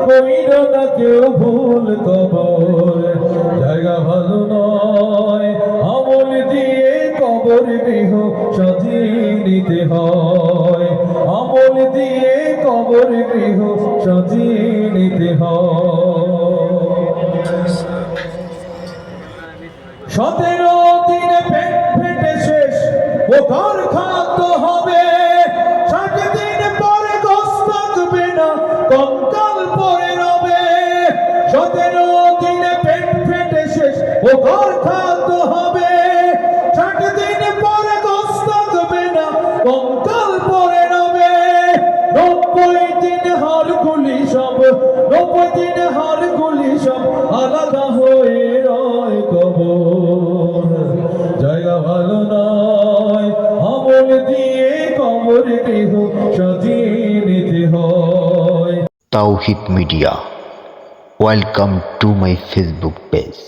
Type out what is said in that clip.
কইরো না কেউ ভুল কবর জায়গা ভালো নয় আমল দিয়ে কবর গৃহ সাজিয়ে নিতে হয় আমল দিয়ে কবর গৃহ সাজিয়ে নিতে হয় 17 দিনে পেট ফেটে শেষ ও কার খাদ্য হবে 60 দিন পরে গোশত থাকবে না কঙ্কাল পড়ে রবে 17 দিনে পেট ফেটে শেষ ও কার খাদ্য হবে 60 দিন পরে গোশত থাকবে না কঙ্কাল পড়ে রবে 90 দিন হাড়গুলি সব 90 দিন হাড়গুলি সব আলাদা হয়ে রয় কবর জায়গা ভালো নয় আমল দিয়ে কবর গৃহ সাজিয়ে নিতে হয়। Tawhid Media. Welcome to my Facebook page.